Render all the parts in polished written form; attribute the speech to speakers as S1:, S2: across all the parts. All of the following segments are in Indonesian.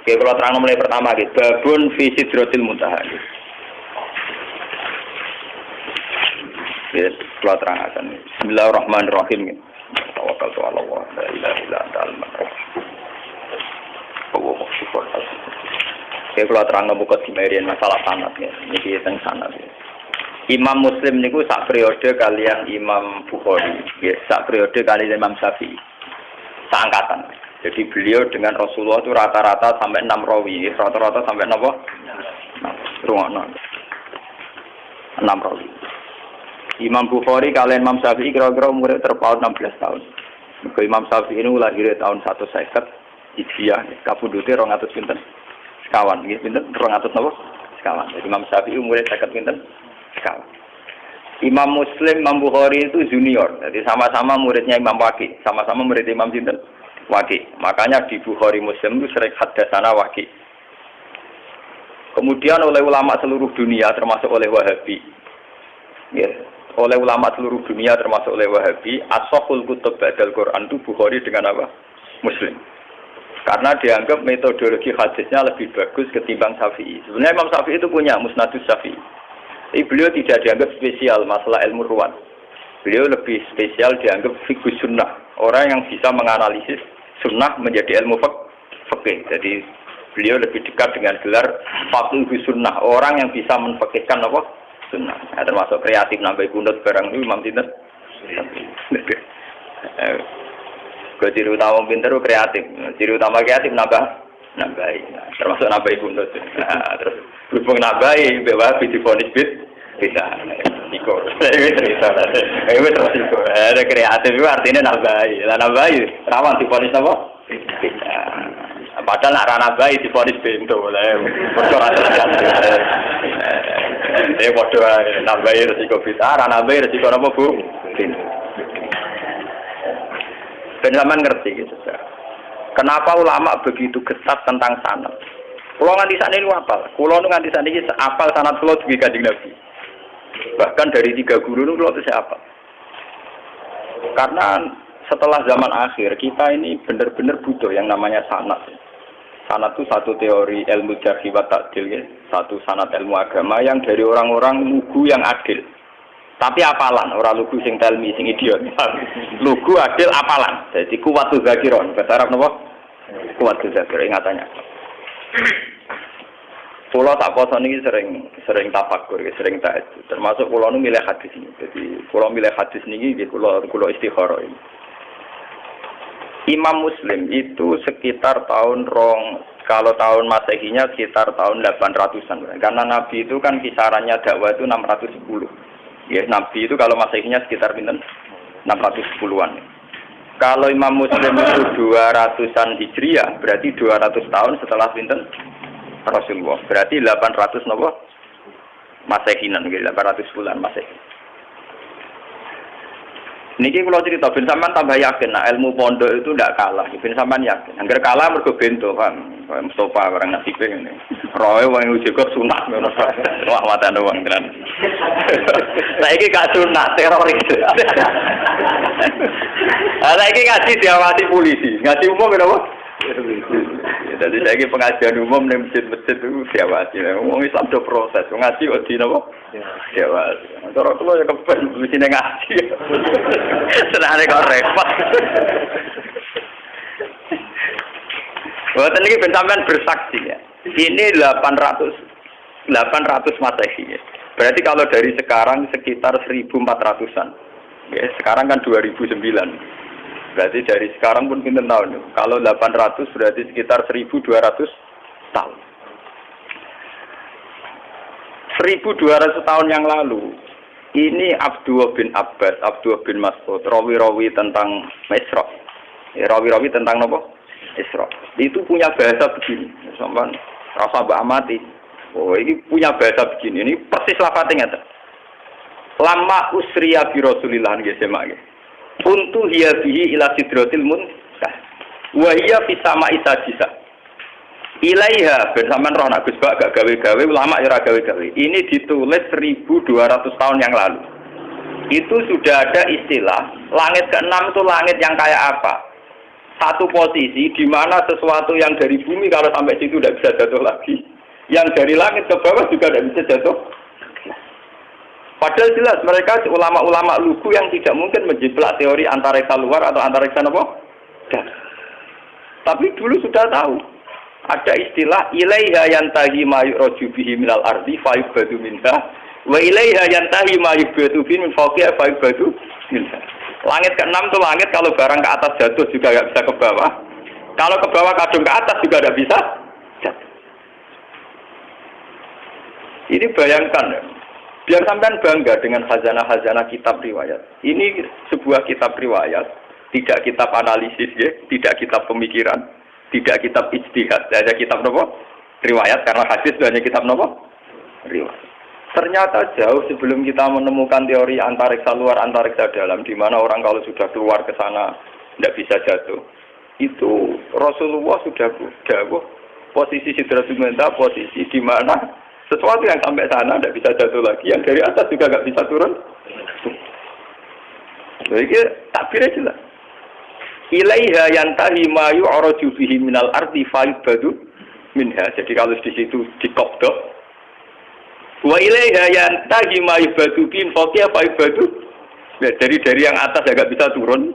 S1: Oke, kalau terang mulai pertama gitu, babun fi sidratil muntaha. Ya, kalau terang akan. Bismillahirrahmanirrahim. Tawakkaltu 'ala Allah, la ilaha illa anta al-rahman. Oke, kalau terang buka dimarian masalah sanad ya. Niki teng sanad. Ya. Imam Muslim niku sak periode kalian Imam Bukhari, ya, sak periode kalian Imam Syafi'i. Seangkatan. Jadi beliau dengan Rasulullah itu rata-rata sampai 6 rawi, rata-rata sampai napa? 6 rawi. Imam Bukhari kalian Imam Syafi'i kira-kira umurnya terpaut 16 tahun. Maka Imam Syafi'i ini lahir tahun 150 Hijriah, kapundhute 200 pinten? Sekawan, nggih pinten? 200 napa? Sekawan. Jadi Imam Syafi'i umurnya 50 pinten? Sekawan. Imam Muslim, Imam Bukhari itu junior. Jadi sama-sama muridnya Imam Waqi, sama-sama murid Imam sinten? Waqi. Makanya di Bukhari Muslim itu sering hadatsana Waqi. Kemudian oleh ulama seluruh dunia termasuk oleh Wahabi. Ya, oleh ulama seluruh dunia termasuk oleh Wahabi, as-sahhul kutub ba'dal Quran itu Bukhari dengan apa? Muslim. Karena dianggap metodologi hadisnya lebih bagus ketimbang Syafi'i. Sebenarnya Imam Syafi'i itu punya Musnadus Syafi'i. Tapi beliau tidak dianggap spesial masalah ilmu ruwat. Beliau lebih spesial dianggap fiqh sunnah. Orang yang bisa menganalisis sunnah menjadi ilmu fikih. Jadi beliau lebih dekat dengan gelar faqih sunnah. Orang yang bisa menfikihkan apa? Sunnah. Nah, termasuk kreatif nambah kunut barang itu Imam Sinten. Ciri utama pinter kreatif. Ciri utama kreatif nambahi. Nah, termasuk nambah kunut. Nah, terus berhubung nambahi bahwa divonis bisa. Iko. Ini cerita. Ini terus iko. Ada kreatif itu artinya nambahi. Lah nambahi rawan divonis apa? Bisa. Padahal nak rana bayi divonis bento boleh. Perkara ini bodoh nambahi resiko bisa, nambahi resiko apa bu? Penjaman ngerti gitu. Kenapa ulama begitu ketat tentang sanad? Kulo nganti sakniki niku apal. Kulo nganti sakniki apal sanad kulo dugi Kanjeng Nabi. Bahkan dari 3 guru niku kulo bisa apal. Karena setelah zaman akhir kita ini benar-benar butuh yang namanya sanad. Sanad itu satu teori ilmu jarh wa ta'dil ya, satu sanad ilmu agama yang dari orang-orang lugu yang adil. Tapi apalan, orang lugu sing telmi sing idiot. Lugu adil apalan. Jadi kuwatul zakiron. Bahasa Arab napa? Kuwatul zakiron ingatannya. Pulau tak poso niki sering tafakur, sering tahajud. Termasuk pulau nu milih hadis ini. Jadi pulau milih hadis niki pulau istikharah ini. Imam Muslim itu sekitar kalau tahun Masehinya sekitar tahun 800-an. Karena Nabi itu kan kisarannya dakwah itu 610. Ya, Nabi itu kalau Masehinya sekitar 610-an. Kalau Imam Muslim itu 200-an Hijriah, berarti 200 tahun setelah pinten Rasulullah. Berarti 800 napa? Masehinan, 810-an Masehi. Niki kalau cerita ben sampean tambah yakin nah ilmu pondok itu ndak kalah. Ben sampean yakin. Angger kalah mergo bento, Pak. Mustofa barang nasibe ngene. Roe wong uji kok sunat ngono. Wah watane wong tenan. Saiki gak sunat teroris. Saiki ngaji diawasi polisi. Ngaji umum kenapa? Jadi saiki pengajian umum ning masjid-masjid itu diawasi. Wong Islam do proses. Ngaji odi napa? Diawasi. Cara kula ya kepen mesine ngaji. Senane kok repot. Boten iki ben sampean bersaksi ya. Ini 800 Masehi. Ya. Berarti kalau dari sekarang sekitar 1400-an. Ya, sekarang kan 2009. Berarti dari sekarang pun pinten tahun. Kalau 800 berarti sekitar 1200 tahun. 1200 tahun yang lalu ini Abdullah bin Abbas, Abdullah bin Mas'ud, rawi-rawi tentang Isra. Ya, rawi-rawi tentang apa? Isra. Itu punya bahasa begini. Sampeyan rasa mbak amati. Oh, ini punya bahasa begini. Ini persis lafadznya ngeten. Lama usriya bi Rasulillah nggih semak nggih. Untu hiya bihi ila sidratil muntah. Wa hiya fi sama'i sadisa. Ilaiha bersamaan roh Gus Bak gak gawe-gawe ulama ya ora gawe-gawe. Ini ditulis 1200 tahun yang lalu. Itu sudah ada istilah langit ke-6 itu langit yang kayak apa? satu posisi di mana sesuatu yang dari bumi kalau sampai situ tidak bisa jatuh lagi, yang dari langit ke bawah juga tidak bisa jatuh. Padahal jelas mereka ulama-ulama lugu yang tidak mungkin menjiplak teori antariksa luar atau antariksa apa? Tapi dulu sudah tahu ada istilah ilaiha yantahi ma yu'raju bihi minal ardi fa yubadu minha wa ilaiha yantahi ma yubadu bihi min fawqiha fa yubadu minha. Langit ke-6 itu langit kalau barang ke atas jatuh juga nggak bisa ke bawah. Kalau ke bawah kadung ke atas juga nggak bisa jatuh. Ini bayangkan ya. Biar sampean bangga dengan khazanah-khazanah kitab riwayat. Ini sebuah kitab riwayat, tidak kitab analisis ya, tidak kitab pemikiran, tidak kitab ijtihad, hanya kitab nopo? Riwayat, karena hadis itu hanya kitab nopo? Riwayat. Ternyata jauh sebelum kita menemukan teori antariksa luar, antariksa dalam, di mana orang kalau sudah keluar ke sana tidak bisa jatuh. Itu Rasulullah sudah dawuh posisi Sidratul Muntaha, posisi di mana sesuatu yang sampai sana tidak bisa jatuh lagi, yang dari atas juga nggak bisa turun. Jadi takbirnya jelas. Ilaiha yantahi ma yu'raju bihi minal ardi fa yubadu minha. Jadi kalau di situ dikobdok, wa ilaiha yantahi ma yubadu bihi fawqiha fa yubadu. Ya, dari yang atas ya nggak bisa turun,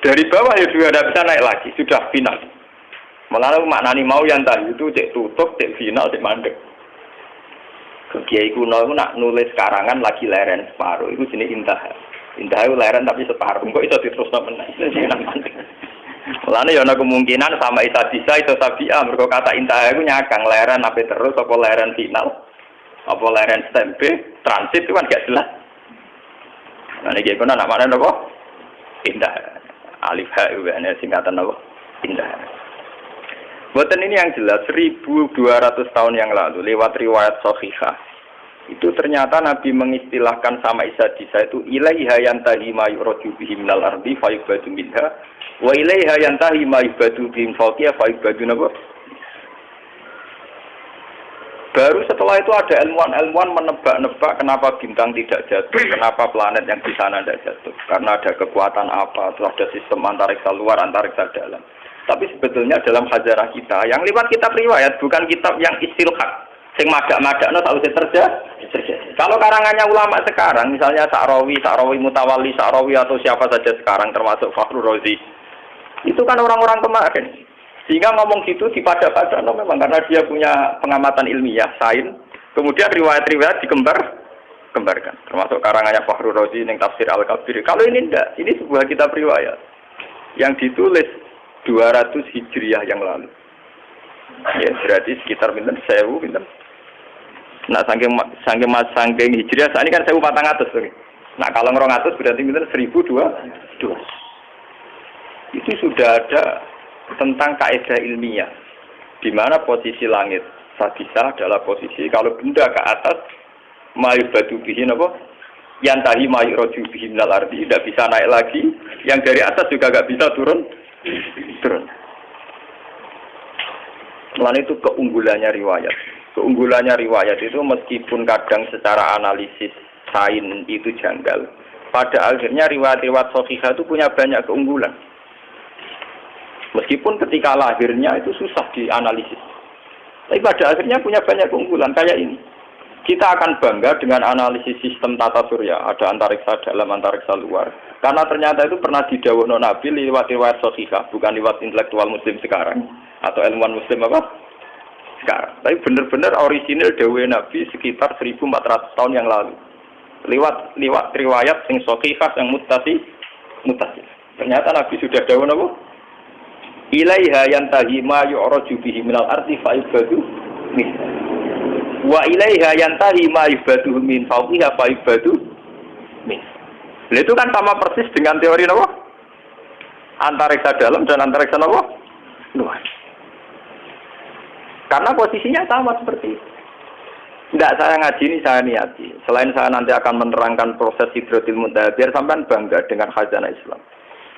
S1: dari bawah ya juga tidak bisa naik lagi, sudah final. Malah maknani mau yantahi itu cek tutup, cek final, cek mandek. Kiai kuno itu nak nulis karangan lagi leren separuh, itu jenis intah. Intah itu leren tapi separuh, kok itu diterusno meneh. Mulane ya ana kemungkinan sama isa bisa itu tabi'ah, mergo kata intah itu nyakang leren apa terus apa leren final. Apa leren stempe, transit itu kan gak jelas. Nah iki kono nak mana apa? Intah. Alif ha itu singkatan apa? Intah. Boten ini yang jelas 1200 tahun yang lalu lewat riwayat sahihah itu ternyata Nabi mengistilahkan sama Isa Disa itu ilaiha yantahi ma yu'raju bihi minal ardi fa yubadu minha wa ilaiha yantahi ma yubadu bihi fawqiha fa yubadu napa. Baru setelah itu ada ilmuwan menebak-nebak kenapa bintang tidak jatuh, kenapa planet yang di sana tidak jatuh, karena ada kekuatan apa, terus ada sistem antariksa luar, antariksa dalam. Tapi sebetulnya dalam hajarah kita, yang lewat kitab riwayat, bukan kitab yang istilhaq, sing madak-madakno tahu terjadi. Kalau karangannya ulama sekarang, misalnya Sa'rawi Mutawalli, Sa'rawi atau siapa saja sekarang, termasuk Fakhrur Razi, itu kan orang-orang kemarin. Sehingga ngomong gitu dipada-pada, memang karena dia punya pengamatan ilmiah, sains, kemudian riwayat-riwayat dikembarkan. Termasuk karangannya Fakhrur Razi, yang tafsir Al-Kabir. Kalau ini enggak, ini sebuah kitab riwayat yang ditulis 200 Hijriah yang lalu. Ya, berarti sekitar pinten 1000 pinten. Nah, saking Hijriah saat ini kan 1400 tuh. Nah, kalau 200 berarti pinten 1200. Itu sudah ada tentang kaidah ilmiah di mana posisi langit sadisa adalah posisi kalau benda ke atas mayubadu bihi napa? Yantahi mayuraju bihi minal ardi, tidak bisa naik lagi, yang dari atas juga enggak bisa turun. Selain itu keunggulannya riwayat. Keunggulannya riwayat itu meskipun kadang secara analisis sains itu janggal, pada akhirnya riwayat-riwayat sahihah itu punya banyak keunggulan. Meskipun ketika lahirnya itu susah dianalisis, tapi pada akhirnya punya banyak keunggulan kayak ini. Kita akan bangga dengan analisis sistem tata surya, ada antariksa dalam, antariksa luar. Karena ternyata itu pernah didhawuhno Nabi lewat riwayat sahihah, bukan lewat intelektual muslim sekarang atau ilmuwan muslim apa? Sekarang. Tapi benar-benar orisinil dawuh Nabi sekitar 1400 tahun yang lalu. Lewat riwayat yang sahihah yang muttasil. Ternyata Nabi sudah dawuh napa? Ilaiha yantahi ma yu'raju bihi minal ardi fa yubadu min. Wa ilaiha yantahi ma yubadu min fawqiha fa yubadu min. Itu kan sama persis dengan teori apa? Antariksa dalam dan antariksa apa? Luar. Karena posisinya sama seperti itu. Tidak saya ngaji ini, saya niati. Selain saya nanti akan menerangkan proses Sidratul Muntaha, biar sampean bangga dengan khazanah Islam.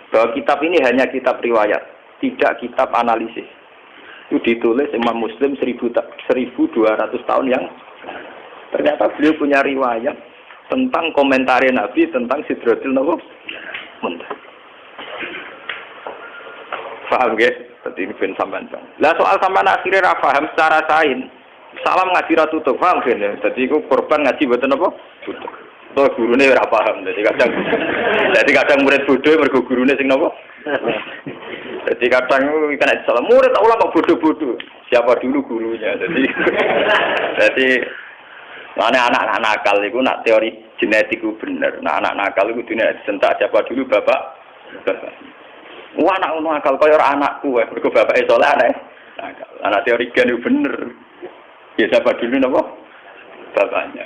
S1: Bahwa kitab ini hanya kitab riwayat, tidak kitab analisis. Itu ditulis Imam Muslim 1200 tahun yang ternyata beliau punya riwayat tentang komentar Nabi tentang Sidratul Muntaha. Paham nggih? Dadi ini ben sampean. Lah soal sampean akhire ra paham secara sains. Salam ngaji ra tutup, paham ben. Dadi iku korban ngaji mboten apa? Tutup. Tuh gurune ora paham. Dadi kadang murid bodoh mergo gurune sing napa? Jadi kadang kena salah murid ulama bodoh-bodoh. Siapa dulu gurunya? Jadi mana anak-anak nakal itu nak teori genetik itu bener. Nah anak nakal itu dunia disentak siapa dulu bapak. Wah anak nakal kaya anakku, mergo bapake saleh anak nakal. Anak teori gen itu bener. Ya siapa dulu napa? Bapaknya.